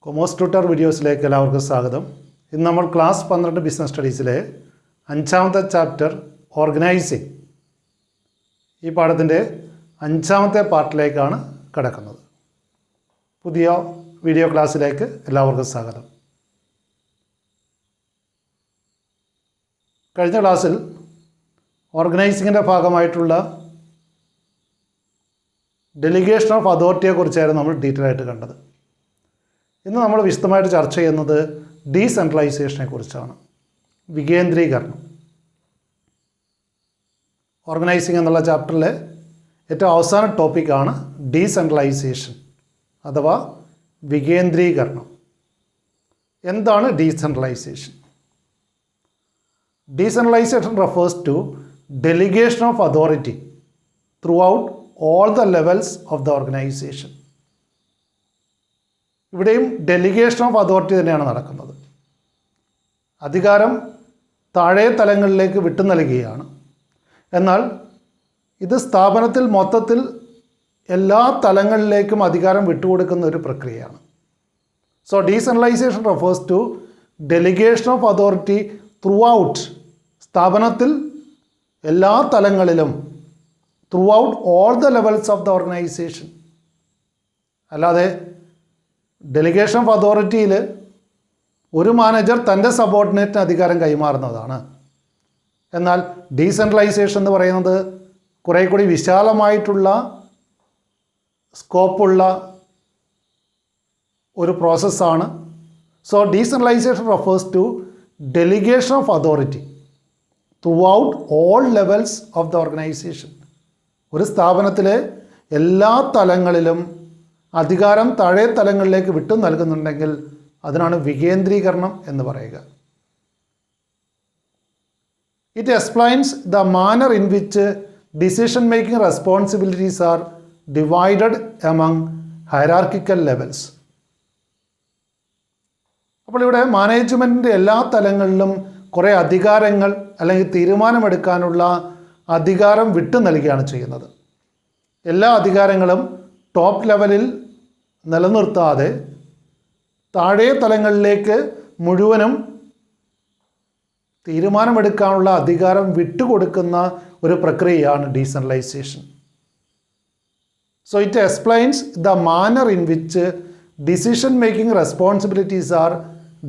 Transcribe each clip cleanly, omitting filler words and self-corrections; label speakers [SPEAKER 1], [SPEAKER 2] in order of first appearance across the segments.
[SPEAKER 1] Commerce tutor വീഡിയോസിലേക്ക് എല്ലാവർക്കും സ്വാഗതം. ഇന്ന് നമ്മൾ ക്ലാസ് 12 ബിസിനസ് സ്റ്റഡീസിലെ 5ാമത്തെ ചാപ്റ്റർ ഓർഗനൈസിങ് ഈ പാഠത്തിൻ്റെ 5ാമത്തെ പാർട്ടിലേക്കാണ് കടക്കുന്നത്. പുതിയ വീഡിയോ ക്ലാസ്സിലേക്ക് എല്ലാവർക്കും സ്വാഗതം. കഴിഞ്ഞ ക്ലാസ്സിൽ ഓർഗനൈസിങ്ങിൻ്റെ ഭാഗമായിട്ടുള്ള ഡെലിഗേഷൻ ഓഫ് അതോറിറ്റിയെക്കുറിച്ചായിരുന്നു നമ്മൾ ഡീറ്റെയിൽ ആയിട്ട് കണ്ടത്. ഇന്ന് നമ്മൾ വിശദമായിട്ട് ചർച്ച ചെയ്യുന്നത് ഡീസെൻട്രലൈസേഷനെ കുറിച്ചാണ്, വികേന്ദ്രീകരണം. ഓർഗനൈസിങ് എന്നുള്ള ചാപ്റ്ററിലെ ഏറ്റവും അവസാന ടോപ്പിക്കാണ് ഡീസെൻട്രലൈസേഷൻ അഥവാ വികേന്ദ്രീകരണം. എന്താണ് decentralisation? Decentralisation refers to delegation of authority throughout all the levels of the organization. ഇവിടെയും ഡെലിഗേഷൻ ഓഫ് അതോറിറ്റി തന്നെയാണ് നടക്കുന്നത്. അധികാരം താഴെ തലങ്ങളിലേക്ക് വിട്ടു നൽകുകയാണ്. എന്നാൽ ഇത് സ്ഥാപനത്തിൽ മൊത്തത്തിൽ എല്ലാ തലങ്ങളിലേക്കും അധികാരം വിട്ടുകൊടുക്കുന്ന ഒരു പ്രക്രിയയാണ്. So decentralisation refers to delegation of authority throughout, സ്ഥാപനത്തിൽ എല്ലാ തലങ്ങളിലും, throughout all the levels of the organization. അല്ലാതെ ഡെലിഗേഷൻ ഓഫ് അതോറിറ്റിയിൽ ഒരു മാനേജർ തൻ്റെ സബോർഡിനേറ്റിന് അധികാരം കൈമാറുന്നതാണ്. എന്നാൽ ഡീസെൻട്രലൈസേഷൻ എന്ന് പറയുന്നത് കുറേ കൂടി വിശാലമായിട്ടുള്ള സ്കോപ്പുള്ള ഒരു പ്രോസസ്സാണ്. So decentralisation refers to delegation of authority throughout all levels of the organization. ഒരു സ്ഥാപനത്തിലെ എല്ലാ തലങ്ങളിലും അധികാരം താഴെ തലങ്ങളിലേക്ക് വിട്ടു നൽകുന്നുണ്ടെങ്കിൽ അതിനാണ് വികേന്ദ്രീകരണം എന്ന് പറയുക. It explains the manner in which decision making responsibilities are divided among hierarchical levels. അപ്പോൾ ഇവിടെ മാനേജ്മെൻറ്റിൻ്റെ എല്ലാ തലങ്ങളിലും കുറേ അധികാരങ്ങൾ അല്ലെങ്കിൽ തീരുമാനമെടുക്കാനുള്ള അധികാരം വിട്ടു നൽകുകയാണ് ചെയ്യുന്നത്. എല്ലാ അധികാരങ്ങളും ടോപ്പ് ലെവലിൽ നിലനിർത്താതെ താഴെ തലങ്ങളിലേക്ക് മുഴുവനും തീരുമാനമെടുക്കാനുള്ള അധികാരം വിട്ടുകൊടുക്കുന്ന ഒരു പ്രക്രിയയാണ് decentralisation. So it explains the manner in which decision making responsibilities are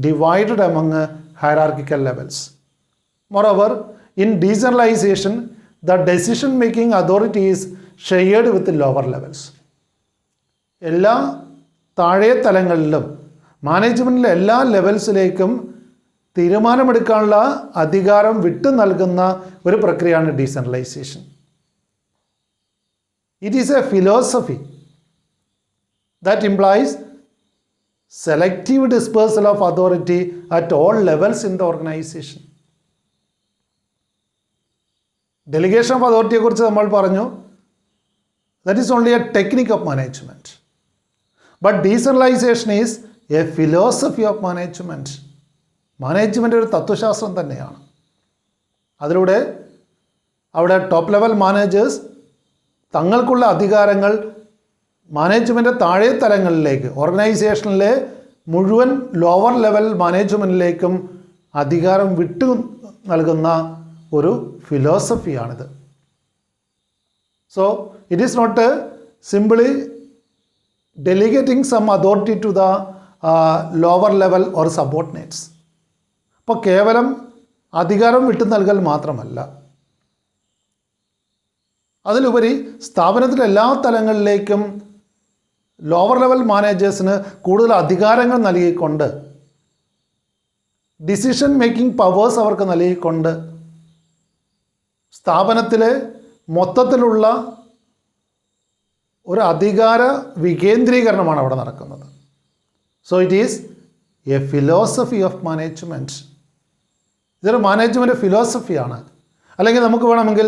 [SPEAKER 1] divided among hierarchical levels. Moreover, in decentralization, the decision making authority is shared with the lower levels. എല്ലാ താഴെ തലങ്ങളിലും മാനേജ്മെൻറ്റിലെ എല്ലാ ലെവൽസിലേക്കും തീരുമാനമെടുക്കാനുള്ള അധികാരം വിട്ടു നൽകുന്ന ഒരു പ്രക്രിയയാണ് decentralisation. It is A philosophy that implies selective dispersal of authority at all levels in the organization. Delegation of authority കുറിച്ച് നമ്മൾ പറഞ്ഞു, that is only a technique of management. But decentralization is a philosophy of management. Management ഒരു തത്വശാസ്ത്രം തന്നെയാണ്. അതിലൂടെ അവിടെ top level managers തങ്ങൾക്കുള്ള അധികാരങ്ങൾ management താഴെ തലങ്ങളിലേക്ക്, ഓർഗനൈസേഷനിലെ മുഴുവൻ ലോവർ ലെവൽ മാനേജ്മെൻറ്റിലേക്കും അധികാരം വിട്ടു നൽകുന്ന ഒരു ഫിലോസഫിയാണിത്. So it is not simply delegating some authority to the lower level or subordinates. അപ്പോൾ കേവലം അധികാരം വിട്ടു നൽകൽ മാത്രമല്ല, അതിലുപരി സ്ഥാപനത്തിലെ എല്ലാ തലങ്ങളിലേക്കും ലോവർ ലെവൽ മാനേജേഴ്സിന് കൂടുതൽ അധികാരങ്ങൾ നൽകിക്കൊണ്ട്, ഡിസിഷൻ മേക്കിംഗ് പവേഴ്സ് അവർക്ക് നൽകിക്കൊണ്ട് സ്ഥാപനത്തിലെ മൊത്തത്തിലുള്ള ഒരു അധികാര വികേന്ദ്രീകരണമാണ് അവിടെ നടക്കുന്നത്. So it is A philosophy of management. ഇതൊരു മാനേജ്മെൻറ്റ് ഫിലോസഫിയാണ്. അല്ലെങ്കിൽ നമുക്ക് വേണമെങ്കിൽ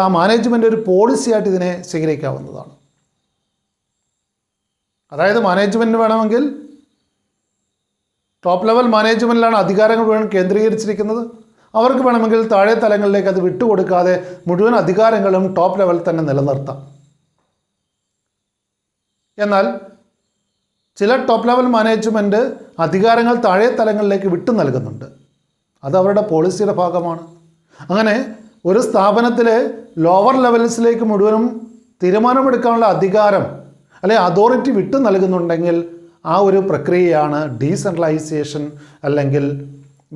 [SPEAKER 1] ആ മാനേജ്മെൻ്റ് ഒരു പോളിസിയായിട്ട് ഇതിനെ സ്വീകരിക്കാവുന്നതാണ്. അതായത് മാനേജ്മെൻറ്റിന് വേണമെങ്കിൽ ടോപ്പ് ലെവൽ മാനേജ്മെൻറ്റിലാണ് അധികാരങ്ങൾ മുഴുവൻ കേന്ദ്രീകരിച്ചിരിക്കുന്നത്. അവർക്ക് വേണമെങ്കിൽ താഴെ തലങ്ങളിലേക്ക് അത് വിട്ടുകൊടുക്കാതെ മുഴുവൻ അധികാരങ്ങളും ടോപ്പ് ലെവലിൽ തന്നെ നിലനിർത്താം. എന്നാൽ ചില ടോപ്പ് ലെവൽ മാനേജ്മെൻറ്റ് അധികാരങ്ങൾ താഴെ തലങ്ങളിലേക്ക് വിട്ടു നൽകുന്നുണ്ട്. അത് അവരുടെ പോളിസിയുടെ ഭാഗമാണ്. അങ്ങനെ ഒരു സ്ഥാപനത്തിലെ ലോവർ ലെവൽസിലേക്ക് മുഴുവനും തീരുമാനമെടുക്കാനുള്ള അധികാരം അല്ലെങ്കിൽ അതോറിറ്റി വിട്ടു നൽകുന്നുണ്ടെങ്കിൽ ആ ഒരു പ്രക്രിയയാണ് ഡീസെൻട്രലൈസേഷൻ അല്ലെങ്കിൽ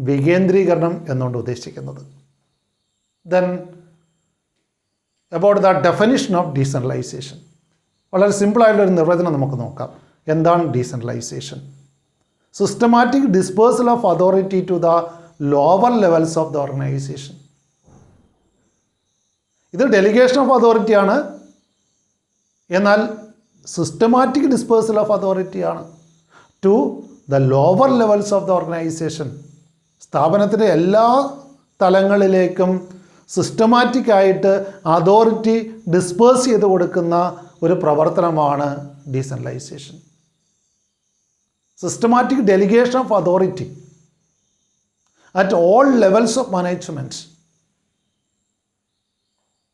[SPEAKER 1] വികേന്ദ്രീകരണം എന്നുകൊണ്ട് ഉദ്ദേശിക്കുന്നത്. Then about the definition of decentralization, വളരെ സിമ്പിളായിട്ടുള്ളൊരു നിർവചനം നമുക്ക് നോക്കാം. എന്താണ് decentralization? Systematic dispersal of authority to the lower levels of the organization. ഇത് ഡെലിഗേഷൻ ഓഫ് അതോറിറ്റിയാണ്, എന്നാൽ സിസ്റ്റമാറ്റിക് ഡിസ്പേഴ്സൽ ഓഫ് അതോറിറ്റിയാണ് to the lower levels of the organization. സ്ഥാപനത്തിൻ്റെ എല്ലാ തലങ്ങളിലേക്കും സിസ്റ്റമാറ്റിക്കായിട്ട് അതോറിറ്റി ഡിസ്പേഴ്സ് ചെയ്ത് കൊടുക്കുന്ന ഒരു പ്രവർത്തനമാണ് decentralisation. Systematic delegation of authority at all levels of management.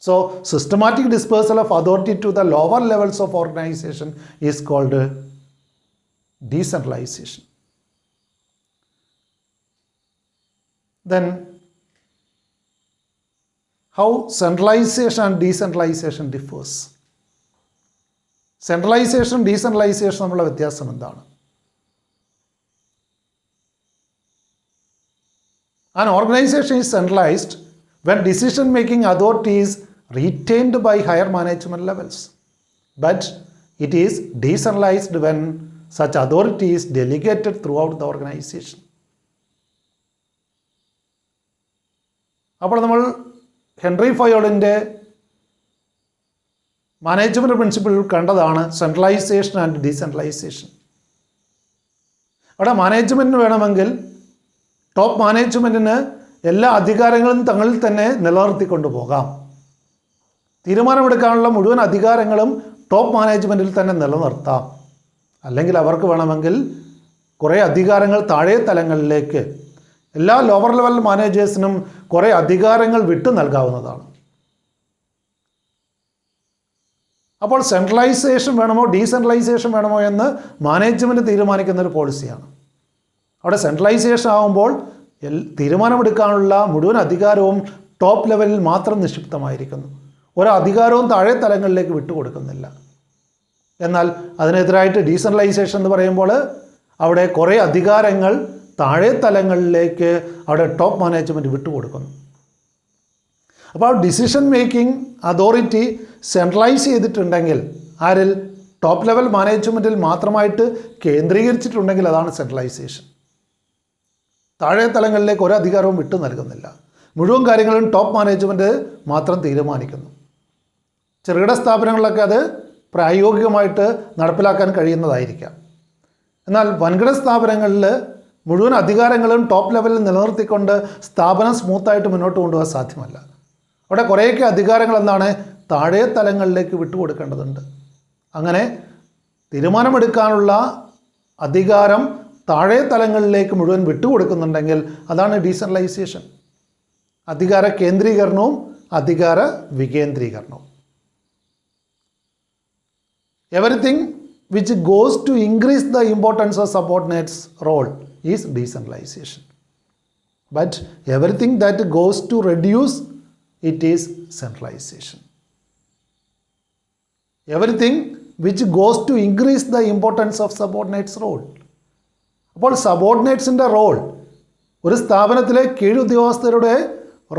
[SPEAKER 1] So, systematic dispersal of authority to the lower levels of organization is called decentralization. Then, how centralization and decentralization differs? Centralization, decentralization തമ്മിലുള്ള വ്യത്യാസം എന്താണ്? An organization is centralized when decision-making authority is retained by higher management levels, but it is decentralized when such authority is delegated throughout the organization. അപ്പോൾ നമ്മൾ Henry ഫയോളിൻ്റെ management പ്രിൻസിപ്പിളിൽ കണ്ടതാണ് centralisation and decentralisation. അവിടെ മാനേജ്മെൻറ്റിന് വേണമെങ്കിൽ top മാനേജ്മെൻറ്റിന് എല്ലാ അധികാരങ്ങളും തങ്ങളിൽ തന്നെ നിലനിർത്തിക്കൊണ്ടു പോകാം. തീരുമാനമെടുക്കാനുള്ള മുഴുവൻ അധികാരങ്ങളും ടോപ്പ് മാനേജ്മെൻറ്റിൽ തന്നെ നിലനിർത്താം. അല്ലെങ്കിൽ അവർക്ക് വേണമെങ്കിൽ കുറേ അധികാരങ്ങൾ താഴെ തലങ്ങളിലേക്ക്, എല്ലാ ലോവർ ലെവൽ മാനേജേഴ്സിനും കുറേ അധികാരങ്ങൾ വിട്ടു നൽകാവുന്നതാണ്. അപ്പോൾ സെൻട്രലൈസേഷൻ വേണമോ ഡീസെൻട്രലൈസേഷൻ വേണമോ എന്ന് മാനേജ്മെൻറ്റ് തീരുമാനിക്കുന്ന ഒരു പോളിസിയാണ്. അവിടെ സെൻട്രലൈസേഷൻ ആകുമ്പോൾ തീരുമാനമെടുക്കാനുള്ള മുഴുവൻ അധികാരവും ടോപ്പ് ലെവലിൽ മാത്രം നിക്ഷിപ്തമായിരിക്കുന്നു. ഒരു അധികാരവും താഴെ തലങ്ങളിലേക്ക് വിട്ടുകൊടുക്കുന്നില്ല. എന്നാൽ അതിനെതിരായിട്ട് ഡീസെൻട്രലൈസേഷൻ എന്ന് പറയുമ്പോൾ അവിടെ കുറേ അധികാരങ്ങൾ താഴെ തലങ്ങളിലേക്ക് അവിടെ ടോപ്പ് മാനേജ്മെൻറ്റ് വിട്ടുകൊടുക്കുന്നു. അപ്പോൾ ഡിസിഷൻ മേക്കിംഗ് അതോറിറ്റി സെൻട്രലൈസ് ചെയ്തിട്ടുണ്ടെങ്കിൽ, ആരിൽ? ടോപ്പ് ലെവൽ മാനേജ്മെൻറ്റിൽ മാത്രമായിട്ട് കേന്ദ്രീകരിച്ചിട്ടുണ്ടെങ്കിൽ അതാണ് സെൻട്രലൈസേഷൻ. താഴെ തലങ്ങളിലേക്ക് ഒരു അധികാരവും വിട്ടു നൽകുന്നില്ല. മുഴുവൻ കാര്യങ്ങളും ടോപ്പ് മാനേജ്മെൻറ്റ് മാത്രം തീരുമാനിക്കുന്നു. ചെറുകിട സ്ഥാപനങ്ങളിലൊക്കെ അത് പ്രായോഗികമായിട്ട് നടപ്പിലാക്കാൻ കഴിയുന്നതായിരിക്കാം. എന്നാൽ വൻകിട സ്ഥാപനങ്ങളിൽ മുഴുവൻ അധികാരങ്ങളും ടോപ്പ് ലെവലിൽ നിലനിർത്തിക്കൊണ്ട് സ്ഥാപനം സ്മൂത്തായിട്ട് മുന്നോട്ട് കൊണ്ടുപോകാൻ സാധ്യമല്ല. അവിടെ കുറേയൊക്കെ അധികാരങ്ങൾ എന്താണ് താഴെ തലങ്ങളിലേക്ക് വിട്ടുകൊടുക്കേണ്ടതുണ്ട്. അങ്ങനെ തീരുമാനമെടുക്കാനുള്ള അധികാരം താഴെ തലങ്ങളിലേക്ക് മുഴുവൻ വിട്ടുകൊടുക്കുന്നുണ്ടെങ്കിൽ അതാണ് ഡീസെൻട്രലൈസേഷൻ. അധികാര കേന്ദ്രീകരണവും അധികാര വികേന്ദ്രീകരണവും. Everything which goes to increase the importance of subordinates role is decentralization. But everything that goes to reduce it is centralization. Everything which goes to increase the importance of subordinates role. അപ്പോൾ സബോർഡിനേറ്റ്സിൻ്റെ role, ഒരു സ്ഥാപനത്തിലെ കീഴുദ്യോഗസ്ഥരുടെ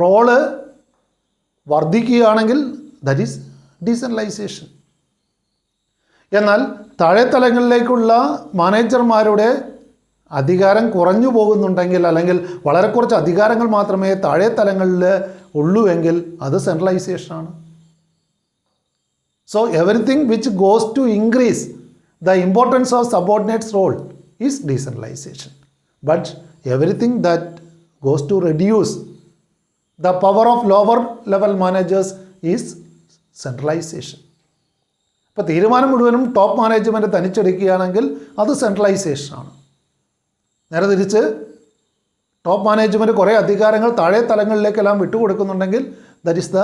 [SPEAKER 1] role വർദ്ധിക്കുകയാണെങ്കിൽ that is decentralization. എന്നാൽ താഴെ തലങ്ങളിലേക്കുള്ള മാനേജർമാരുടെ അധികാരം കുറഞ്ഞു പോകുന്നുണ്ടെങ്കിൽ, അല്ലെങ്കിൽ വളരെ കുറച്ച് അധികാരങ്ങൾ മാത്രമേ താഴെ തലങ്ങളിൽ ഉള്ളൂ എങ്കിൽ അത് സെൻട്രലൈസേഷനാണ്. So everything which goes to increase the importance of subordinates role is decentralization, but everything that goes to reduce the power of lower level managers is centralization. അപ്പോൾ തീരുമാനം മുഴുവനും ടോപ്പ് മാനേജ്മെൻറ്റ് തനിച്ചെടുക്കുകയാണെങ്കിൽ അത് സെൻട്രലൈസേഷനാണ്. നേരെ തിരിച്ച് ടോപ്പ് മാനേജ്മെൻറ്റ് കുറേ അധികാരങ്ങൾ താഴെ തലങ്ങളിലേക്കെല്ലാം വിട്ടുകൊടുക്കുന്നുണ്ടെങ്കിൽ that is the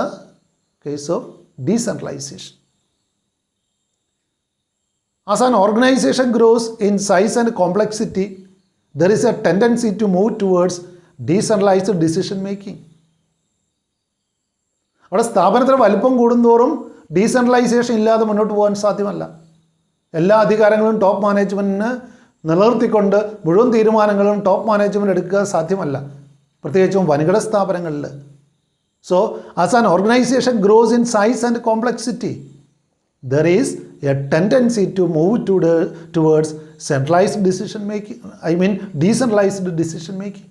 [SPEAKER 1] case of decentralization. As an organization grows in size and complexity, there is a tendency to move towards decentralized decision making. അവിടെ സ്ഥാപനത്തിന് വലിപ്പം കൂടുന്തോറും ഡീസെൻട്രലൈസേഷൻ ഇല്ലാതെ മുന്നോട്ട് പോകാൻ സാധ്യമല്ല. എല്ലാ അധികാരങ്ങളും ടോപ്പ് മാനേജ്മെൻറ്റിന് നിലനിർത്തിക്കൊണ്ട് മുഴുവൻ തീരുമാനങ്ങളും ടോപ്പ് മാനേജ്മെൻറ്റ് എടുക്കുക സാധ്യമല്ല, പ്രത്യേകിച്ചും വൻകിട സ്ഥാപനങ്ങളിൽ. So as an organisation gross in size and complexity, there is a tendency to move towards centralized decision making, decentralized decision making.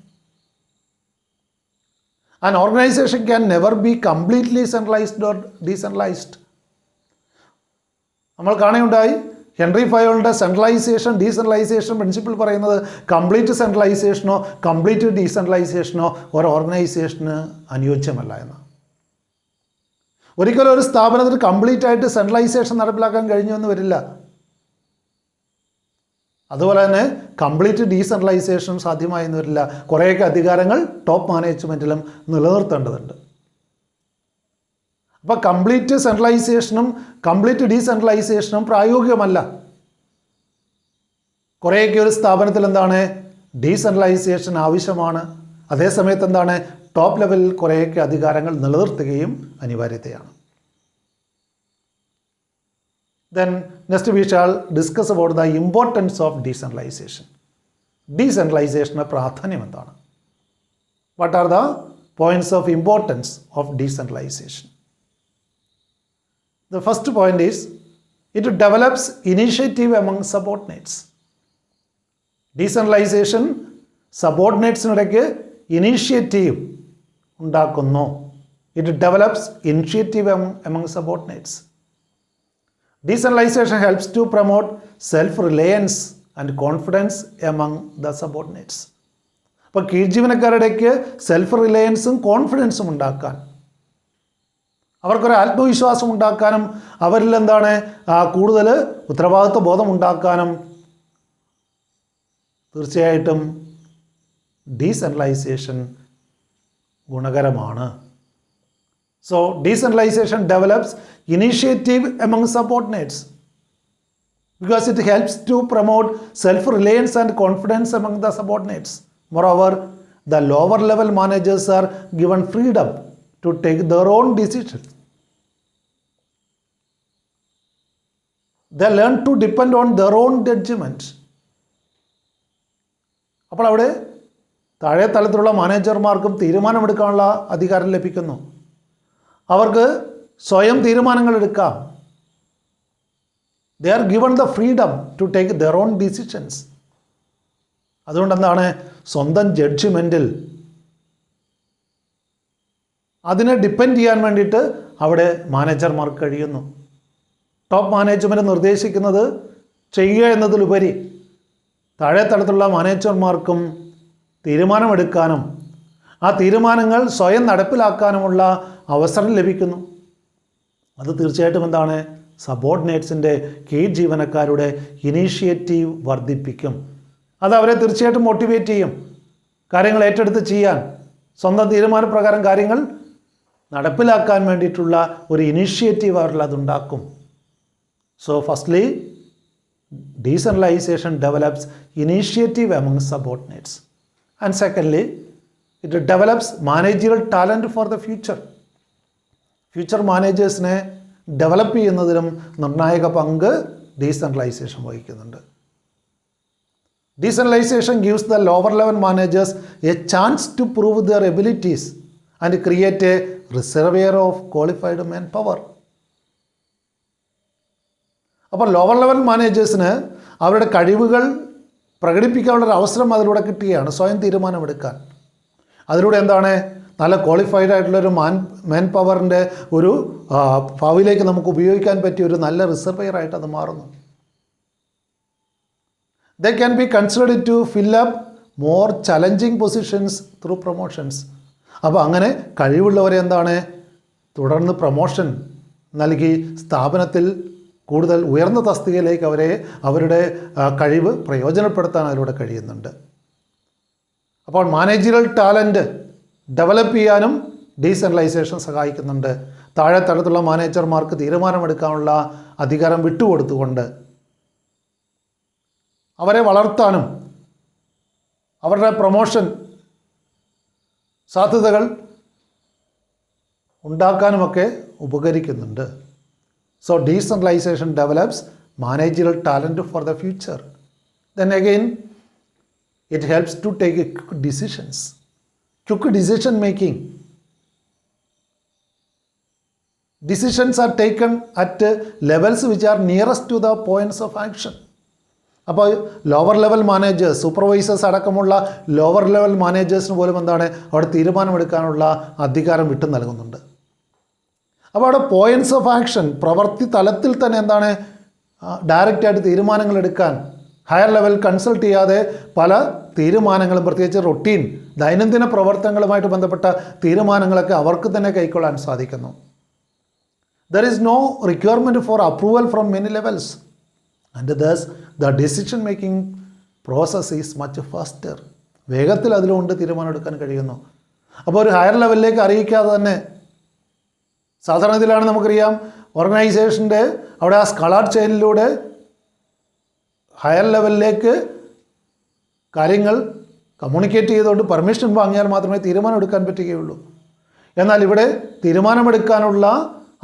[SPEAKER 1] An organization can never be completely centralized or decentralized. നമ്മൾ കാണുകയുണ്ടായി, Henry ഫയോളിൻ്റെ centralisation decentralisation principle പറയുന്നത് complete സെൻട്രലൈസേഷനോ complete ഡീസെൻട്രലൈസേഷനോ ഒരു ഓർഗനൈസേഷന് അനുയോജ്യമല്ല എന്ന്. ഒരിക്കലും ഒരു സ്ഥാപനത്തിന് കംപ്ലീറ്റ് ആയിട്ട് സെൻട്രലൈസേഷൻ നടപ്പിലാക്കാൻ കഴിഞ്ഞുവെന്ന് വരില്ല. അതുപോലെ തന്നെ കംപ്ലീറ്റ് ഡീസെൻട്രലൈസേഷനും സാധ്യമായെന്ന് വരില്ല. കുറേയൊക്കെ അധികാരങ്ങൾ ടോപ്പ് മാനേജ്മെൻറ്റിലും നിലനിർത്തേണ്ടതുണ്ട്. അപ്പോൾ കംപ്ലീറ്റ് സെൻട്രലൈസേഷനും കംപ്ലീറ്റ് ഡീസെൻട്രലൈസേഷനും പ്രായോഗികമല്ല. കുറേയൊക്കെ ഒരു സ്ഥാപനത്തിൽ എന്താണ് ഡീസെൻട്രലൈസേഷൻ ആവശ്യമാണ്. അതേസമയത്ത് എന്താണ് ടോപ്പ് ലെവലിൽ കുറേയൊക്കെ അധികാരങ്ങൾ നിലനിർത്തുകയും അനിവാര്യതയാണ്. Then next we shall discuss about the importance of decentralization. ഡീസെൻട്രലൈസേഷന് പ്രാധാന്യം എന്താണ്? What are the points of importance of decentralization? The first point is it develops initiative among subordinates. Decentralization subordinatesനിടയ്ക്ക് ഇനീഷ്യേറ്റീവ് ഉണ്ടാക്കുന്നു. It develops initiative among subordinates. Decentralization helps to promote self reliance and confidence among the subordinates. അപ്പോൾ കീഴ്ജീവനക്കാരുടെക്ക് self റിലയൻസും കോൺഫിഡൻസും ഉണ്ടാക്കാൻ, അവർക്കൊരു ആത്മവിശ്വാസം ഉണ്ടാക്കാനും അവരിൽ എന്താണ് കൂടുതൽ ഉത്തരവാദിത്വ ബോധം ഉണ്ടാക്കാനും തീർച്ചയായിട്ടും ഡീസെൻട്രലൈസേഷൻ ഗുണകരമാണ്. So decentralization develops initiative among subordinates because it helps to promote self-reliance and confidence among the subordinates. Moreover, the lower level managers are given freedom to take their own decisions. They learn to depend on their own judgment. അപ്പോൾ അവിടെ താഴെ തലത്തിലുള്ള മാനേജർമാർക്കും തീരുമാനമെടുക്കാനുള്ള അധികാരം ലഭിക്കുന്നു. അവർക്ക് സ്വയം തീരുമാനങ്ങൾ എടുക്കാം. They are given the freedom to take their own decisions. അതുകൊണ്ട് എന്താണ് സ്വന്തം ജഡ്ജ്മെൻറ്റിൽ അതിനെ ഡിപ്പെൻഡ് ചെയ്യാൻ വേണ്ടിയിട്ട് അവിടെ മാനേജർമാർക്ക് കഴിയുന്നു. ടോപ്പ് മാനേജ്മെൻറ്റ് നിർദ്ദേശിക്കുന്നത് ചെയ്യുക എന്നതിലുപരി താഴെ തലത്തിലുള്ള മാനേജർമാർക്കും തീരുമാനമെടുക്കാനും ആ തീരുമാനങ്ങൾ സ്വയം നടപ്പിലാക്കാനുമുള്ള അവസരം ലഭിക്കുന്നു. അത് തീർച്ചയായിട്ടും എന്താണ് സബോർഡിനേറ്റ്സിൻ്റെ കീഴ് ജീവനക്കാരുടെ ഇനീഷ്യേറ്റീവ് വർദ്ധിപ്പിക്കും. അത് അവരെ തീർച്ചയായിട്ടും മോട്ടിവേറ്റ് ചെയ്യും കാര്യങ്ങൾ ഏറ്റെടുത്ത് ചെയ്യാൻ, സ്വന്തം തീരുമാനപ്രകാരം കാര്യങ്ങൾ നടപ്പിലാക്കാൻ വേണ്ടിയിട്ടുള്ള ഒരു ഇനീഷ്യേറ്റീവ് അവരിൽ അതുണ്ടാക്കും. So firstly decentralization develops initiative among subordinates, and secondly it develops managerial talent for the future മാനേജേഴ്സിനെ ഡെവലപ്പ് ചെയ്യുന്നതിലും നിർണായക പങ്ക് ഡീസെൻട്രലൈസേഷൻ വഹിക്കുന്നുണ്ട്. Decentralization gives the lower level managers a chance to prove their abilities and create a reservoir of qualified manpower. അപ്പോൾ lower level മാനേജേഴ്സിന് അവരുടെ കഴിവുകൾ പ്രകടിപ്പിക്കാനുള്ളൊരു അവസരം അതിലൂടെ കിട്ടുകയാണ്, സ്വയം തീരുമാനമെടുക്കാൻ. അതിലൂടെ എന്താണ് നല്ല ക്വാളിഫൈഡ് ആയിട്ടുള്ളൊരു മാൻ പവറിൻ്റെ ഒരു ഭാവിയിലേക്ക് നമുക്ക് ഉപയോഗിക്കാൻ പറ്റിയ ഒരു നല്ല റിസർവെയറായിട്ട് അത് മാറുന്നു. They can be considered to fill up more challenging positions through promotions. അപ്പോൾ അങ്ങനെ കഴിവുള്ളവരെ എന്താണ് തുടർന്ന് പ്രൊമോഷൻ നൽകി സ്ഥാപനത്തിൽ കൂടുതൽ ഉയർന്ന തസ്തികയിലേക്ക് അവരുടെ കഴിവ് പ്രയോജനപ്പെടുത്താൻ അതിലൂടെ കഴിയുന്നുണ്ട്. അപ്പോൾ മാനേജറിയൽ ടാലൻറ്റ് ഡെവലപ്പ് ചെയ്യാനും ഡീസെൻട്രലൈസേഷൻ സഹായിക്കുന്നുണ്ട്. താഴെ തലത്തിലുള്ള മാനേജർമാർക്ക് തീരുമാനമെടുക്കാനുള്ള അധികാരം വിട്ടുകൊടുത്തുകൊണ്ട് അവരെ വളർത്താനും അവരുടെ പ്രൊമോഷൻ സാധ്യതകൾ ഉണ്ടാക്കാനുമൊക്കെ ഉപകരിക്കുന്നുണ്ട്. So decentralization develops managerial talent for the future. Then again it helps to take quick decisions. Quick decision making. Decisions are taken at levels which are nearest to the points of action. അപ്പോൾ lower level managers, supervisors അടക്കമുള്ള lower level മാനേജേഴ്സിന് പോലും എന്താണ് അവിടെ തീരുമാനമെടുക്കാനുള്ള അധികാരം വിട്ടു നൽകുന്നുണ്ട്. അപ്പോൾ അവിടെ പോയിൻറ്റ്സ് ഓഫ് ആക്ഷൻ, പ്രവൃത്തി തലത്തിൽ തന്നെ എന്താണ് ഡയറക്റ്റായിട്ട് തീരുമാനങ്ങൾ എടുക്കാൻ, ഹയർ ലെവൽ കൺസൾട്ട് ചെയ്യാതെ പല തീരുമാനങ്ങളും, പ്രത്യേകിച്ച് റൊട്ടീൻ ദൈനംദിന പ്രവർത്തനങ്ങളുമായിട്ട് ബന്ധപ്പെട്ട തീരുമാനങ്ങളൊക്കെ അവർക്ക് തന്നെ കൈക്കൊള്ളാൻ സാധിക്കുന്നു. There is no requirement for approval from many levels, and thus the decision making process is much faster. വേഗത്തിൽ അതിലുകൊണ്ട് തീരുമാനം എടുക്കാൻ കഴിയുന്നു. അപ്പോൾ ഒരു ഹയർ ലെവലിലേക്ക് അറിയിക്കാതെ തന്നെ, സാധാരണ ഇതിലാണ് നമുക്കറിയാം ഓർഗനൈസേഷൻ്റെ അവിടെ ആ സ്കളാർ ചെയിനിലൂടെ ഹയർ ലെവലിലേക്ക് കാര്യങ്ങൾ കമ്മ്യൂണിക്കേറ്റ് ചെയ്തുകൊണ്ട് പെർമിഷൻ വാങ്ങിയാൽ മാത്രമേ തീരുമാനം എടുക്കാൻ പറ്റുകയുള്ളൂ. എന്നാൽ ഇവിടെ തീരുമാനമെടുക്കാനുള്ള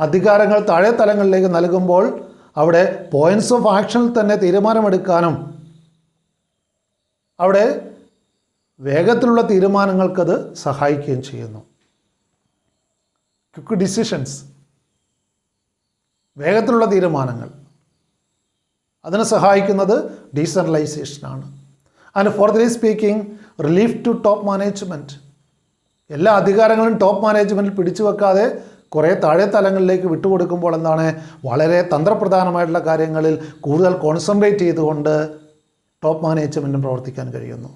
[SPEAKER 1] അധികാരങ്ങൾ താഴെ തലങ്ങളിലേക്ക് നൽകുമ്പോൾ അവിടെ പോയിൻറ്റ്സ് ഓഫ് ആക്ഷനിൽ തന്നെ തീരുമാനമെടുക്കാനും അവിടെ വേഗത്തിലുള്ള തീരുമാനങ്ങൾക്കത് സഹായിക്കുകയും ചെയ്യുന്നു. ക്വിക്ക് ഡിസിഷൻസ്, വേഗത്തിലുള്ള തീരുമാനങ്ങൾ, അതിന് സഹായിക്കുന്നത് ഡീസെൻട്രലൈസേഷനാണ്. And fourthly speaking, relief to top management. എല്ലാ അധികാരങ്ങളും ടോപ്പ് മാനേജ്മെൻറ്റിൽ പിടിച്ചു വെക്കാതെ കുറേ താഴെ തലങ്ങളിലേക്ക് വിട്ടുകൊടുക്കുമ്പോൾ എന്താണ് വളരെ തന്ത്രപ്രധാനമായിട്ടുള്ള കാര്യങ്ങളിൽ കൂടുതൽ കോൺസെൻട്രേറ്റ് ചെയ്തുകൊണ്ട് ടോപ്പ് മാനേജ്മെൻറ്റും പ്രവർത്തിക്കാൻ കഴിയുന്നു.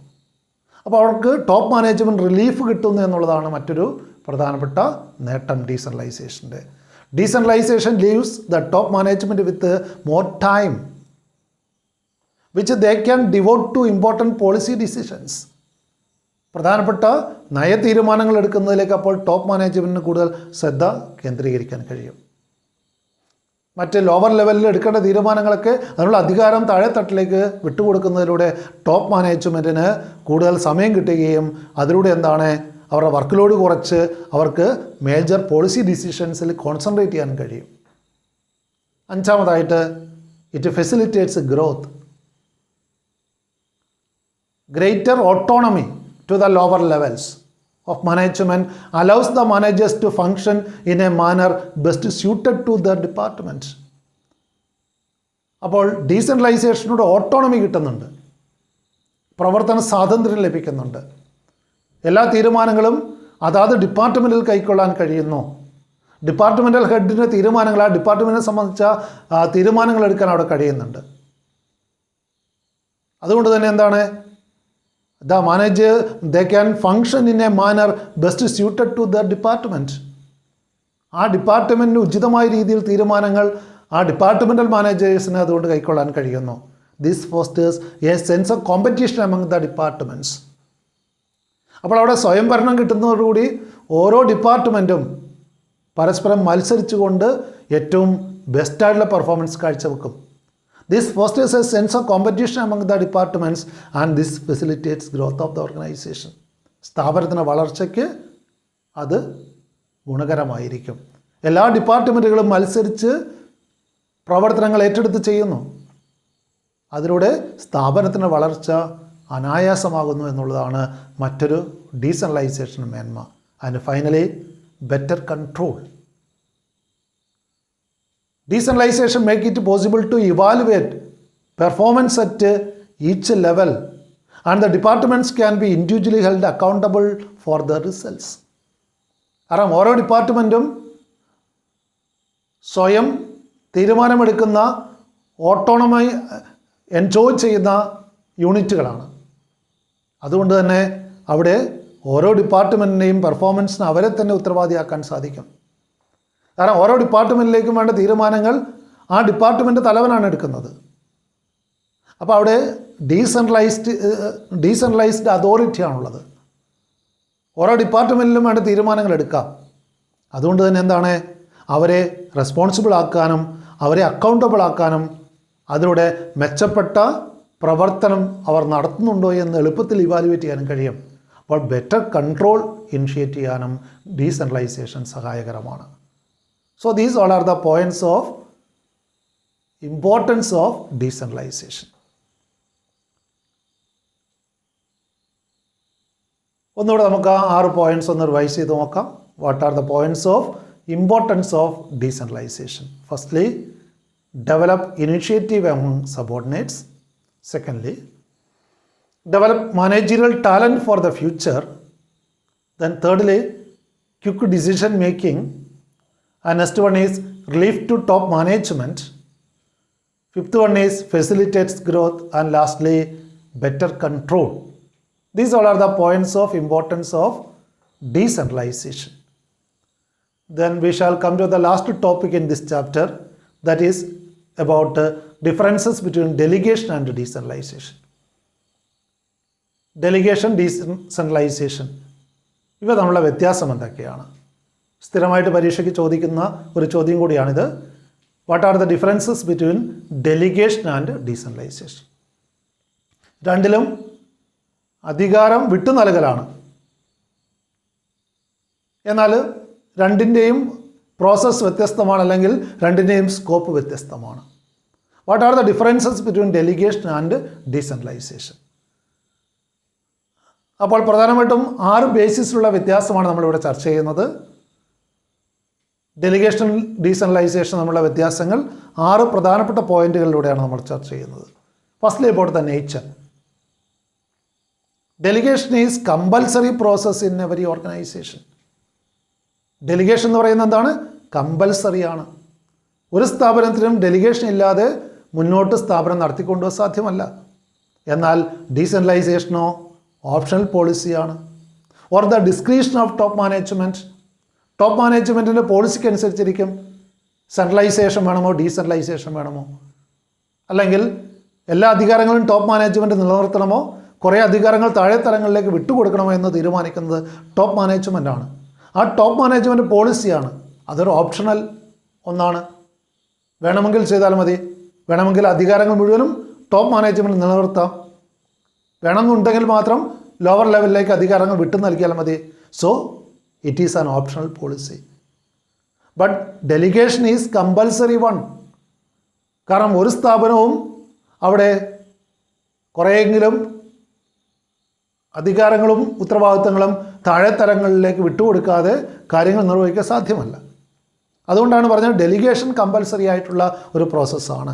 [SPEAKER 1] അപ്പോൾ അവർക്ക് ടോപ്പ് മാനേജ്മെൻറ്റ് റിലീഫ് കിട്ടുന്നു എന്നുള്ളതാണ് മറ്റൊരു പ്രധാനപ്പെട്ട നേട്ടം ഡീസെൻട്രലൈസേഷൻ്റെ. Decentralization leaves the top management with more time which they can devote to important policy decisions. പ്രധാനപ്പെട്ട നയ തീരുമാനങ്ങൾ എടുക്കുന്നതിലേക്ക് അപ്പോൾ ടോപ്പ് മാനേജ്മെൻറ്റിന് കൂടുതൽ ശ്രദ്ധ കേന്ദ്രീകരിക്കാൻ കഴിയും. മറ്റ് ലോവർ ലെവലിൽ എടുക്കേണ്ട തീരുമാനങ്ങളൊക്കെ അതിനുള്ള അധികാരം താഴെത്തട്ടിലേക്ക് വിട്ടുകൊടുക്കുന്നതിലൂടെ ടോപ്പ് മാനേജ്മെൻറ്റിന് കൂടുതൽ സമയം കിട്ടുകയും അതിലൂടെ എന്താണ് അവരുടെ വർക്ക് ലോഡ് കുറച്ച് അവർക്ക് മേജർ പോളിസി ഡിസിഷൻസിൽ കോൺസെൻട്രേറ്റ് ചെയ്യാൻ കഴിയും. അഞ്ചാമതായിട്ട് it facilitates growth. Greater autonomy to the lower levels of management allows the managers to function in a manner best suited to their department. അപ്പോൾ ഡീസെൻട്രലൈസേഷനോട് ഓട്ടോണമി കിട്ടുന്നുണ്ട്, പ്രവർത്തന സ്വാതന്ത്ര്യം ലഭിക്കുന്നുണ്ട്, എല്ലാ തീരുമാനങ്ങളും അതാത് ഡിപ്പാർട്ട്മെൻറ്റിൽ കൈക്കൊള്ളാൻ കഴിയുന്നു. ഡിപ്പാർട്ട്മെൻറ്റൽ ഹെഡിൻ്റെ തീരുമാനങ്ങൾ ആ ഡിപ്പാർട്ട്മെൻറ്റിനെ സംബന്ധിച്ച തീരുമാനങ്ങൾ എടുക്കാൻ അവിടെ കഴിയുന്നുണ്ട്. അതുകൊണ്ട് തന്നെ എന്താണ് the manager, they can function in a manner best suited to their department. ആ ഡിപ്പാർട്ട്മെൻറ്റിന് ഉചിതമായ രീതിയിൽ തീരുമാനങ്ങൾ ആ ഡിപ്പാർട്ട്മെൻറ്റൽ മാനേജേഴ്സിന് അതുകൊണ്ട് കൈക്കൊള്ളാൻ കഴിയുന്നു. This fosters A sense of competition among the departments. അപ്പോൾ അവിടെ സ്വയംഭരണം കിട്ടുന്നതോടുകൂടി ഓരോ ഡിപ്പാർട്ട്മെൻറ്റും പരസ്പരം മത്സരിച്ചുകൊണ്ട് ഏറ്റവും ബെസ്റ്റായിട്ടുള്ള performance കാഴ്ചവെക്കും. This fosters a sense of competition among the departments and this facilitates growth of the organization. സ്ഥാപനത്തിൻ്റെ വളർച്ചയ്ക്ക് അത് ഗുണകരമായിരിക്കും. എല്ലാ ഡിപ്പാർട്ട്മെൻറ്റുകളും മത്സരിച്ച് പ്രവർത്തനങ്ങൾ ഏറ്റെടുത്ത് ചെയ്യുന്നു. അതിലൂടെ സ്ഥാപനത്തിൻ്റെ വളർച്ച അനായാസമാകുന്നു എന്നുള്ളതാണ് മറ്റൊരു ഡീസെൻട്രലൈസേഷൻ മേന്മ. And finally better control. Decentralization make it possible to evaluate performance at each level and the departments can be individually held accountable for the results. കാരണം ഓരോ ഡിപ്പാർട്ട്മെൻറ്റും സ്വയം തീരുമാനമെടുക്കുന്ന ഓട്ടോണമി എൻജോയ് ചെയ്യുന്ന യൂണിറ്റുകളാണ്. അതുകൊണ്ട് തന്നെ അവിടെ ഓരോ ഡിപ്പാർട്ട്മെൻറ്റിൻ്റെയും പെർഫോമൻസിന് അവരെ തന്നെ ഉത്തരവാദിയാക്കാൻ സാധിക്കും. കാരണം ഓരോ ഡിപ്പാർട്ട്മെൻറ്റിലേക്കും വേണ്ട തീരുമാനങ്ങൾ ആ ഡിപ്പാർട്ട്മെൻറ്റ് തലവനാണ് എടുക്കുന്നത്. അപ്പോൾ അവിടെ ഡീസെൻട്രലൈസ്ഡ് അതോറിറ്റിയാണുള്ളത്. ഓരോ ഡിപ്പാർട്ട്മെൻറ്റിലും വേണ്ട തീരുമാനങ്ങൾ എടുക്കാം. അതുകൊണ്ട് തന്നെ എന്താണ് അവരെ റെസ്പോൺസിബിൾ ആക്കാനും അവരെ അക്കൗണ്ടബിൾ ആക്കാനും അതിലൂടെ മെച്ചപ്പെട്ട പ്രവർത്തനം അവർ നടത്തുന്നുണ്ടോ എന്ന് എളുപ്പത്തിൽ ഇവാലുവേറ്റ് ചെയ്യാനും കഴിയും. അപ്പോൾ ബെറ്റർ കൺട്രോൾ ഇനിഷ്യേറ്റ് ചെയ്യാനും ഡീസെൻട്രലൈസേഷൻ സഹായകരമാണ്. So these all are the points of importance of decentralisation. ഒന്നുകൂടെ നമുക്ക് ആ 6 പോയിൻറ്റ്സ് ഒന്ന് റിവൈസ് ചെയ്ത് നോക്കാം. What are the points of importance of decentralisation? Firstly, develop initiative among subordinates. Secondly, develop managerial talent for the future. Then thirdly, quick decision making. And next one is relief to top management. Fifth one is facilitates growth. And lastly, better control. These all are the points of importance of decentralization. Then we shall come to the last topic in this chapter, that is about differences between delegation and decentralization. Delegation, decentralization, ഇവ തമ്മിലുള്ള വ്യത്യാസം എന്തൊക്കെയാണ്? സ്ഥിരമായിട്ട് പരീക്ഷയ്ക്ക് ചോദിക്കുന്ന ഒരു ചോദ്യം കൂടിയാണിത്. What are the differences between delegation and decentralisation? രണ്ടിലും അധികാരം വിട്ടു നൽകലാണ്. എന്നാൽ രണ്ടിൻ്റെയും പ്രോസസ്സ് വ്യത്യസ്തമാണ്, അല്ലെങ്കിൽ രണ്ടിൻ്റെയും സ്കോപ്പ് വ്യത്യസ്തമാണ്. What are the differences between delegation and decentralisation? അപ്പോൾ പ്രധാനമായിട്ടും 6 ബേസിസിലുള്ള വ്യത്യാസമാണ് നമ്മളിവിടെ ചർച്ച ചെയ്യുന്നത്. ഡെലിഗേഷൻ, ഡീസെൻട്രലൈസേഷൻ തമ്മിലുള്ള വ്യത്യാസങ്ങൾ 6 പ്രധാനപ്പെട്ട പോയിന്റുകളിലൂടെയാണ് നമ്മൾ ചർച്ച ചെയ്യുന്നത്. Firstly about the nature. Delegation is compulsory process in every organisation. Delegation എന്ന് പറയുന്നത് എന്താണ്? കമ്പൽസറിയാണ്. ഒരു സ്ഥാപനത്തിനും ഡെലിഗേഷൻ ഇല്ലാതെ മുന്നോട്ട് സ്ഥാപനം നടത്തിക്കൊണ്ടുപോകാൻ സാധ്യമല്ല. എന്നാൽ ഡീസെൻട്രലൈസേഷനോ ഓപ്ഷണൽ പോളിസിയാണ്. Or the description of top management. Top മാനേജ്മെൻറ്റിൻ്റെ പോളിസിക്ക് അനുസരിച്ചിരിക്കും സെൻട്രലൈസേഷൻ വേണമോ ഡീസെൻട്രലൈസേഷൻ വേണമോ, അല്ലെങ്കിൽ എല്ലാ അധികാരങ്ങളും ടോപ്പ് മാനേജ്മെൻറ്റ് നിലനിർത്തണമോ കുറേ അധികാരങ്ങൾ താഴെ തലങ്ങളിലേക്ക് വിട്ടുകൊടുക്കണമോ എന്ന് തീരുമാനിക്കുന്നത് ടോപ്പ് മാനേജ്മെൻറ്റാണ്. ആ ടോപ്പ് മാനേജ്മെൻറ്റ് പോളിസിയാണ്. അതൊരു ഓപ്ഷണൽ ഒന്നാണ്. വേണമെങ്കിൽ ചെയ്താൽ മതി, വേണമെങ്കിൽ അധികാരങ്ങൾ മുഴുവനും ടോപ്പ് മാനേജ്മെൻറ്റ് നിലനിർത്താം, വേണമെന്നുണ്ടെങ്കിൽ മാത്രം ലോവർ ലെവലിലേക്ക് അധികാരങ്ങൾ വിട്ടു നൽകിയാൽ മതി. So it is an optional policy. But delegation is compulsory one. കാരണം ഒരു സ്ഥാപനവും അവിടെ കുറേയെങ്കിലും അധികാരങ്ങളും ഉത്തരവാദിത്തങ്ങളും താഴെ തലങ്ങളിലേക്ക് വിട്ടുകൊടുക്കാതെ കാര്യങ്ങൾ നിർവഹിക്കാൻ സാധ്യമല്ല. അതുകൊണ്ടാണ് പറഞ്ഞത് ഡെലിഗേഷൻ കമ്പൽസറി ആയിട്ടുള്ള ഒരു പ്രോസസ്സാണ്.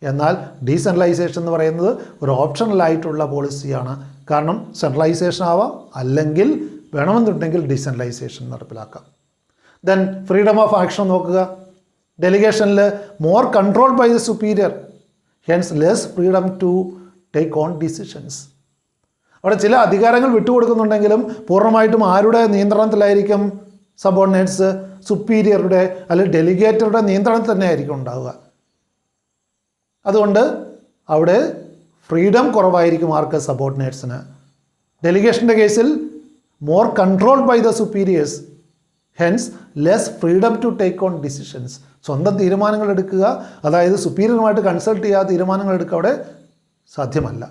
[SPEAKER 1] എന്നാൽ ഡീസെൻട്രലൈസേഷൻ എന്ന് പറയുന്നത് ഒരു ഓപ്ഷണലായിട്ടുള്ള പോളിസിയാണ്. കാരണം സെൻട്രലൈസേഷൻ ആവാം, അല്ലെങ്കിൽ വേണമെന്നുണ്ടെങ്കിൽ ഡീസെൻട്രലൈസേഷൻ നടപ്പിലാക്കാം. ദെൻ ഫ്രീഡം ഓഫ് ആക്ഷൻ നോക്കുക. ഡെലിഗേഷനിൽ more control by the superior, hence less freedom to take on decisions. അവിടെ ചില അധികാരങ്ങൾ വിട്ടുകൊടുക്കുന്നുണ്ടെങ്കിലും പൂർണ്ണമായിട്ടും ആരുടെ നിയന്ത്രണത്തിലായിരിക്കും? സബോർഡിനേറ്റ്സ്, സുപ്പീരിയറുടെ അല്ലെങ്കിൽ ഡെലിഗേറ്ററുടെ നിയന്ത്രണത്തിൽ തന്നെ ആയിരിക്കും ഉണ്ടാവുക. അതുകൊണ്ട് അവിടെ ഫ്രീഡം കുറവായിരിക്കും ആർക്ക്? സബോർഡിനേറ്റ്സിന്. ഡെലിഗേഷൻ്റെ കേസിൽ more control by the superiors, hence less freedom to take on decisions. സ്വന്തം തീരുമാനങ്ങൾ എടുക്കുക, അതായത് സുപ്പീരിയറുമായിട്ട് കൺസൾട്ട് ചെയ്യാതെ തീരുമാനങ്ങൾ എടുക്കുക അവിടെ സാധ്യമല്ല.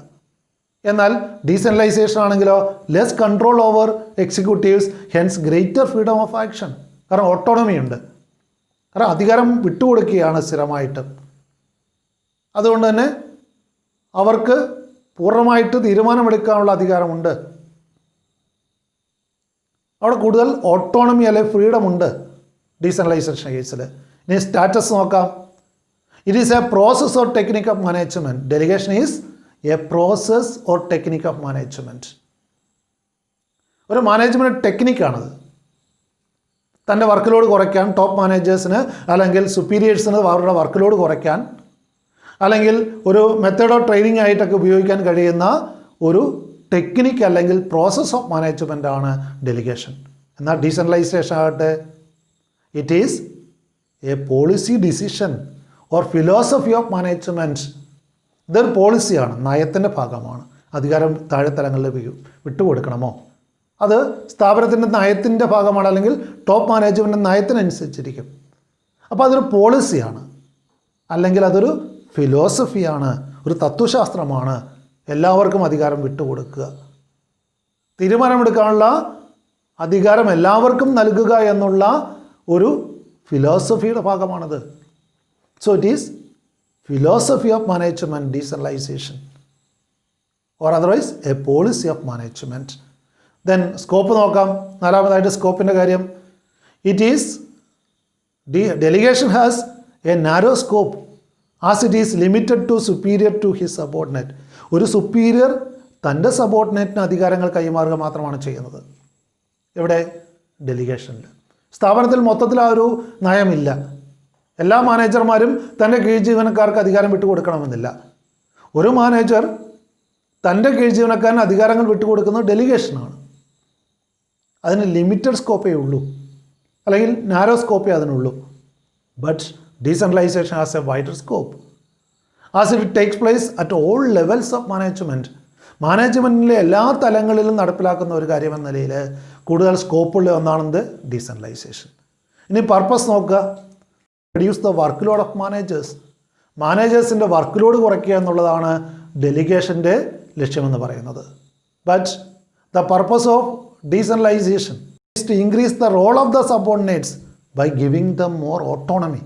[SPEAKER 1] എന്നാൽ ഡീസെൻട്രലൈസേഷൻ ആണെങ്കിലോ less control over executives, hence greater freedom of action. കാരണം ഓട്ടോണമി ഉണ്ട്, കാരണം അധികാരം വിട്ടുകൊടുക്കുകയാണ് സ്ഥിരമായിട്ട്. അതുകൊണ്ട് തന്നെ അവർക്ക് പൂർണ്ണമായിട്ട് തീരുമാനമെടുക്കാനുള്ള അധികാരമുണ്ട്. അവിടെ കൂടുതൽ ഓട്ടോണമി അല്ലെങ്കിൽ ഫ്രീഡം ഉണ്ട് ഡീസെൻട്രലൈസേഷൻ കേസിൽ. ഇനി സ്റ്റാറ്റസ് നോക്കാം. It is A process or technique of management. Delegation is A process or technique of management. ഒരു മാനേജ്മെൻറ്റ് ടെക്നിക്കാണത്. തൻ്റെ വർക്ക് ലോഡ് കുറയ്ക്കാൻ ടോപ്പ് മാനേജേഴ്സിന് അല്ലെങ്കിൽ സുപ്പീരിയേഴ്സിന് അവരുടെ വർക്ക് ലോഡ് കുറയ്ക്കാൻ, അല്ലെങ്കിൽ ഒരു മെത്തേഡ് ഓഫ് ട്രെയിനിങ് ആയിട്ടൊക്കെ ഉപയോഗിക്കാൻ കഴിയുന്ന ഒരു ടെക്നിക്ക് അല്ലെങ്കിൽ പ്രോസസ് ഓഫ് മാനേജ്മെൻ്റ് ആണ് ഡെലിഗേഷൻ. എന്നാൽ ഡീസെൻട്രലൈസേഷൻ ആകട്ടെ, it is A policy decision or philosophy of management. ഇതൊരു പോളിസിയാണ്, നയത്തിൻ്റെ ഭാഗമാണ്. അധികാരം താഴെത്തലങ്ങളിൽ വിട്ടുകൊടുക്കണമോ, അത് സ്ഥാപനത്തിൻ്റെ നയത്തിൻ്റെ ഭാഗമാണ്, അല്ലെങ്കിൽ ടോപ്പ് മാനേജ്മെൻറ്റ് നയത്തിനനുസരിച്ചിരിക്കും. അപ്പോൾ അതൊരു പോളിസിയാണ്, അല്ലെങ്കിൽ അതൊരു ഫിലോസഫിയാണ്, ഒരു തത്വശാസ്ത്രമാണ് എല്ലാവർക്കും അധികാരം വിട്ടുകൊടുക്കുക. തീരുമാനമെടുക്കാനുള്ള അധികാരം എല്ലാവർക്കും നൽകുക എന്നുള്ള ഒരു ഫിലോസഫിയുടെ ഭാഗമാണിത്. So it is philosophy of management decentralisation or otherwise A policy of management. Then scope നോക്കാം. നാലാമതായിട്ട് സ്കോപ്പിൻ്റെ കാര്യം. It is delegation has a narrow scope as it is limited to superior to his subordinate. ഒരു superior തൻ്റെ സബോർഡിനേറ്റിന് അധികാരങ്ങൾ കൈമാറുക മാത്രമാണ് ചെയ്യുന്നത്. എവിടെ? ഡെലിഗേഷനിൽ. സ്ഥാപനത്തിൽ മൊത്തത്തിൽ ആ ഒരു നയമില്ല. എല്ലാ മാനേജർമാരും തൻ്റെ കീഴ് ജീവനക്കാർക്ക് അധികാരം വിട്ടുകൊടുക്കണമെന്നില്ല. ഒരു മാനേജർ തൻ്റെ കീഴ് ജീവനക്കാരന് അധികാരങ്ങൾ വിട്ടുകൊടുക്കുന്നത് ഡെലിഗേഷനാണ്. അതിന് ലിമിറ്റഡ് സ്കോപ്പേ ഉള്ളൂ, അല്ലെങ്കിൽ നാരോ സ്കോപ്പേ അതിനുള്ളൂ. But decentralization has a wider scope as it takes place at all levels of management. മാനേജ്മെൻറ്റിലെ എല്ലാ തലങ്ങളിലും നടപ്പിലാക്കുന്ന ഒരു കാര്യമെന്ന നിലയിൽ കൂടുതൽ സ്കോപ്പുള്ള ഒന്നാണെന്ത്? ഡീസെൻട്രലൈസേഷൻ. ഇനി പർപ്പസ് നോക്കുക. Reduce the work load of managers. മാനേജേഴ്സിൻ്റെ വർക്ക് ലോഡ് കുറയ്ക്കുക എന്നുള്ളതാണ് ഡെലിഗേഷൻ്റെ ലക്ഷ്യമെന്ന് പറയുന്നത്. But the purpose of decentralization is to increase the role of the subordinates by giving them more autonomy.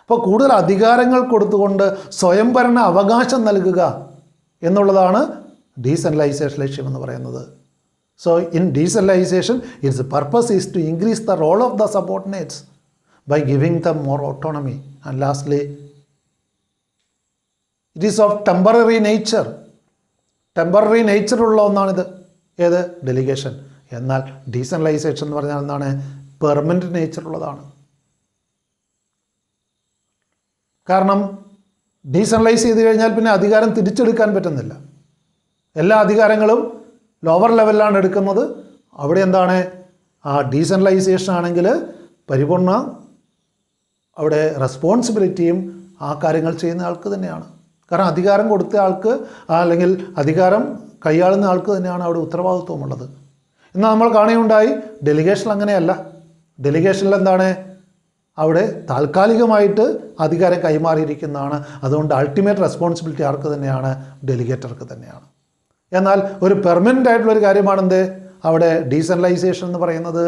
[SPEAKER 1] അപ്പോൾ കൂടുതൽ അധികാരങ്ങൾ കൊടുത്തുകൊണ്ട് സ്വയംഭരണ അവകാശം നൽകുക എന്നുള്ളതാണ് ഡീസെൻട്രലൈസേഷൻ ലക്ഷ്യമെന്ന് പറയുന്നത്. So in decentralization its purpose is to increase the role of the subordinates by giving them more autonomy. And lastly it is of temporary nature. Temporary നേച്ചറുള്ള ഒന്നാണിത്. ഏത്? ഡെലിഗേഷൻ. എന്നാൽ ഡീസെൻട്രലൈസേഷൻ എന്ന് പറഞ്ഞാൽ എന്താണ്? പെർമനൻറ്റ് നേച്ചറുള്ളതാണ്. കാരണം ഡീസെൻട്രലൈസ് ചെയ്ത് കഴിഞ്ഞാൽ പിന്നെ അധികാരം തിരിച്ചെടുക്കാൻ പറ്റുന്നില്ല. എല്ലാ അധികാരങ്ങളും ലോവർ ലെവലിലാണ് എടുക്കുന്നത്. അവിടെ എന്താണ്? ആ ഡീസെൻട്രലൈസേഷൻ ആണെങ്കിൽ പരിപൂർണ്ണ അവിടെ റെസ്പോൺസിബിലിറ്റിയും ആ കാര്യങ്ങൾ ചെയ്യുന്ന ആൾക്ക് തന്നെയാണ്. കാരണം അധികാരം കൊടുത്ത ആൾക്ക് അല്ലെങ്കിൽ അധികാരം കൈയാളുന്ന ആൾക്ക് തന്നെയാണ് അവിടെ ഉത്തരവാദിത്വമുള്ളത്. എന്നാൽ നമ്മൾ കാണുകയുണ്ടായി ഡെലിഗേഷൻ അങ്ങനെയല്ല. ഡെലിഗേഷനിൽ എന്താണ്? അവിടെ താൽക്കാലികമായിട്ട് അധികാരം കൈമാറിയിരിക്കുന്നതാണ്. അതുകൊണ്ട് അൾട്ടിമേറ്റ് റെസ്പോൺസിബിലിറ്റി ആർക്ക് തന്നെയാണ്? ഡെലിഗേറ്റർക്ക് തന്നെയാണ്. എന്നാൽ ഒരു പെർമനൻ്റ് ആയിട്ടുള്ളൊരു കാര്യമാണെന്ത്? അവിടെ ഡീസെൻട്രലൈസേഷൻ എന്ന് പറയുന്നത്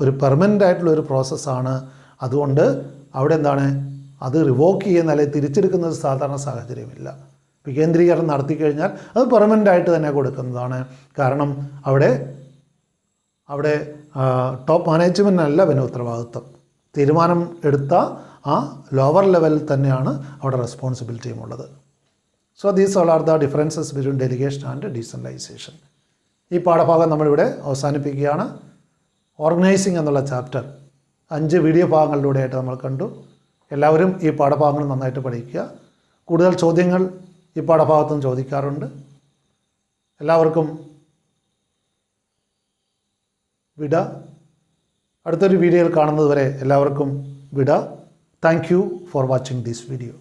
[SPEAKER 1] ഒരു പെർമനൻ്റ് ആയിട്ടുള്ളൊരു പ്രോസസ്സാണ്. അതുകൊണ്ട് അവിടെ എന്താണ്? അത് റിവോക്ക് ചെയ്യുന്ന അല്ലെങ്കിൽ തിരിച്ചെടുക്കുന്നത് സാധാരണ സാഹചര്യമില്ല. വികേന്ദ്രീകരണം നടത്തി കഴിഞ്ഞാൽ അത് പെർമനൻ്റ് ആയിട്ട് തന്നെ കൊടുക്കുന്നതാണ്. കാരണം അവിടെ ടോപ്പ് മാനേജ്മെൻറ്റിനല്ല പിന്നെ ഉത്തരവാദിത്വം. തീരുമാനം എടുത്ത ആ ലോവർ ലെവലിൽ തന്നെയാണ് അവിടെ റെസ്പോൺസിബിലിറ്റിയും ഉള്ളത്. So these all are the differences between delegation and decentralisation. ഈ പാഠഭാഗം നമ്മളിവിടെ അവസാനിപ്പിക്കുകയാണ്. ഓർഗനൈസിങ് എന്നുള്ള ചാപ്റ്റർ 5 വീഡിയോ ഭാഗങ്ങളിലൂടെയായിട്ട് നമ്മൾ കണ്ടു. എല്ലാവരും ഈ പാഠഭാഗങ്ങൾ നന്നായിട്ട് പഠിക്കുക. കൂടുതൽ ചോദ്യങ്ങൾ ഈ പാഠഭാഗത്തും ചോദിക്കാറുണ്ട്. എല്ലാവർക്കും വിട. അടുത്തൊരു വീഡിയോയിൽ കാണുന്നത് വരെ എല്ലാവർക്കും വിട. Thank you for watching this video.